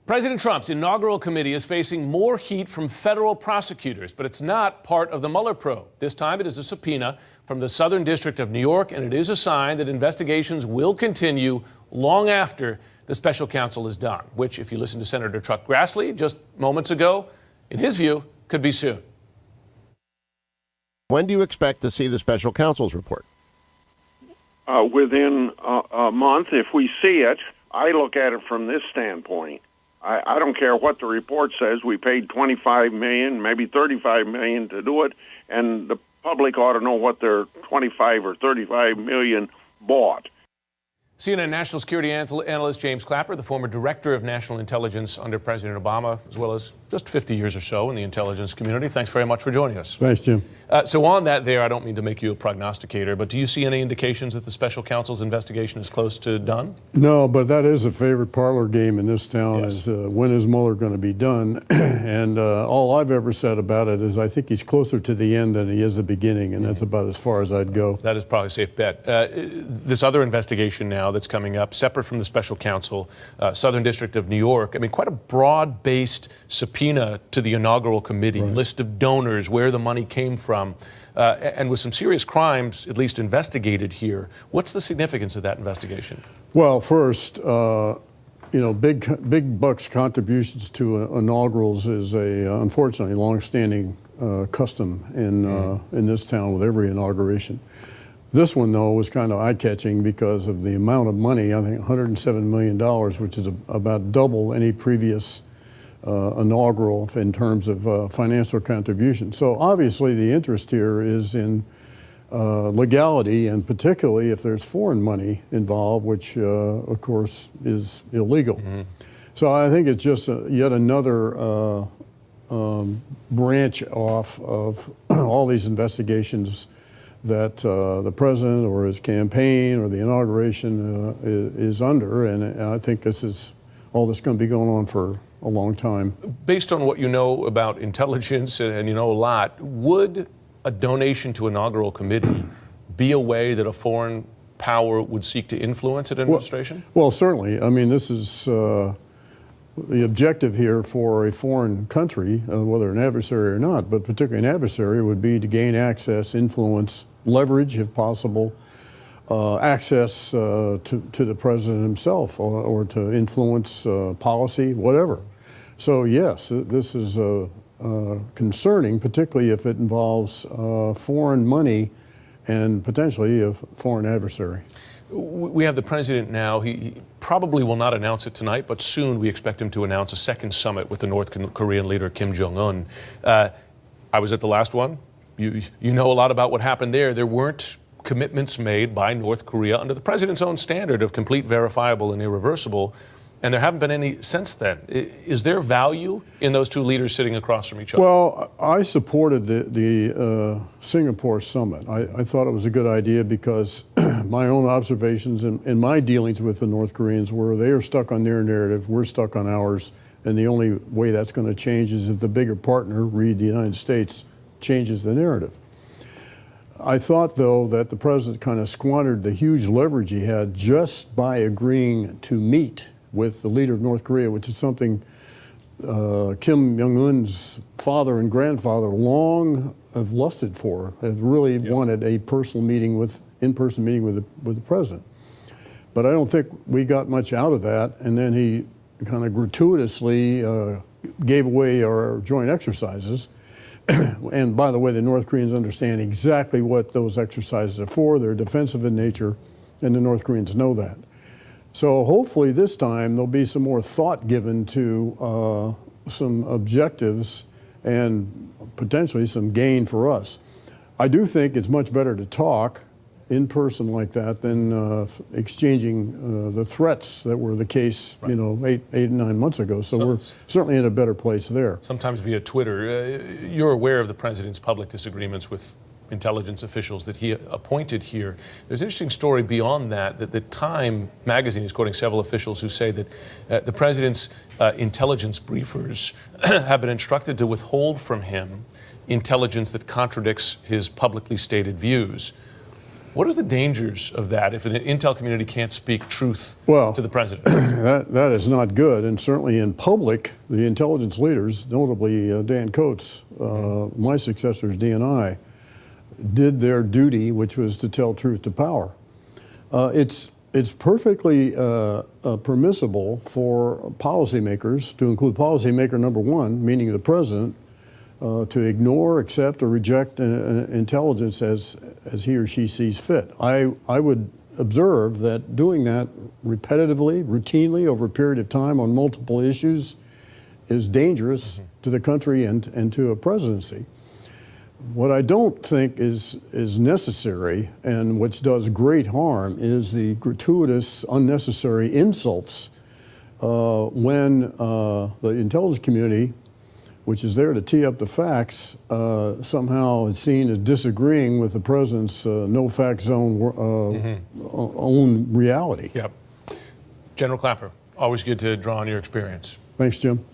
President Trump's inaugural committee is facing more heat from federal prosecutors, but it's not part of the Mueller probe. This time it is a subpoena from the Southern District of New York, and it is a sign that investigations will continue long after the special counsel is done, which, if you listen to Senator Sen Grassley just moments ago, in his view, could be soon. When do you expect to see the special counsel's report? Within a month, if we see it. I look at it from this standpoint. I don't care what the report says. We paid $25 million, maybe $35 million to do it, and the public ought to know what their $25 or $35 million bought. CNN national security analyst James Clapper, the former director of national intelligence under President Obama, as well as just 50 years or so in the intelligence community. Thanks very much for joining us. Thanks, Jim. So on that there, I don't mean to make you a prognosticator, but do you see any indications that the special counsel's investigation is close to done? No, but that is a favorite parlor game in this town. Yes. Is when is Mueller going to be done? And all I've ever said about it is I think he's closer to the end than he is the beginning, and that's about as far as I'd go. That is probably a safe bet. This other investigation now that's coming up, separate from the special counsel, Southern District of New York, I mean, quite a broad-based subpoena to the inaugural committee, right. List of donors, where the money came from, and with some serious crimes at least investigated here. What's the significance of that investigation? Well, first, big bucks contributions to inaugurals is a unfortunately long-standing custom in this town with every inauguration. This one, though, was kind of eye-catching because of the amount of money. I think $107 million, which is about double any previous inaugural in terms of financial contribution. So obviously the interest here is in legality, and particularly if there's foreign money involved, which of course is illegal. Mm-hmm. So I think it's just yet another branch off of all these investigations that the president or his campaign or the inauguration is under, and I think this is all that's going to be going on for a long time. Based on what you know about intelligence, and you know a lot, would a donation to inaugural committee be a way that a foreign power would seek to influence an administration? Well, certainly. I mean, this is the objective here for a foreign country, whether an adversary or not, but particularly an adversary, would be to gain access, influence, leverage, if possible, access to the president himself or to influence policy, whatever. So yes, this is concerning, particularly if it involves foreign money and potentially a foreign adversary. We have the president now. He probably will not announce it tonight, but soon we expect him to announce a second summit with the North Korean leader Kim Jong-un. I was at the last one. You know a lot about what happened there. There weren't commitments made by North Korea under the president's own standard of complete, verifiable, and irreversible, and there haven't been any since then. Is there value in those two leaders sitting across from each other? Well, I supported the Singapore summit. I thought it was a good idea because my own observations and my dealings with the North Koreans were they are stuck on their narrative, we're stuck on ours, and the only way that's going to change is if the bigger partner, read the United States, changes the narrative. I thought, though, that the president kind of squandered the huge leverage he had just by agreeing to meet with the leader of North Korea, which is something Kim Jong-un's father and grandfather long have lusted for, have really wanted a personal meeting in-person meeting with the president. But I don't think we got much out of that, and then he kind of gratuitously gave away our joint exercises. And by the way, the North Koreans understand exactly what those exercises are for. They're defensive in nature, and the North Koreans know that. So hopefully this time there'll be some more thought given to some objectives and potentially some gain for us. I do think it's much better to talk in person like that than exchanging the threats that were the case, right, 8 and 9 months ago. So we're certainly in a better place there. Sometimes via Twitter, you're aware of the president's public disagreements with intelligence officials that he appointed here. There's an interesting story beyond that the Time magazine is quoting several officials who say that the president's intelligence briefers have been instructed to withhold from him intelligence that contradicts his publicly stated views. What are the dangers of that if an intel community can't speak truth Well, to the president? That is not good, and certainly in public, the intelligence leaders, notably Dan Coates, my successors, DNI, did their duty, which was to tell truth to power. It's perfectly permissible for policymakers, to include policymaker number one, meaning the president, to ignore, accept, or reject intelligence as he or she sees fit. I would observe that doing that repetitively, routinely, over a period of time on multiple issues is dangerous to the country and to a presidency. What I don't think is necessary, and which does great harm, is the gratuitous, unnecessary insults when the intelligence community, which is there to tee up the facts, somehow is seen as disagreeing with the president's no-fact zone own reality. Yep. General Clapper, always good to draw on your experience. Thanks, Jim.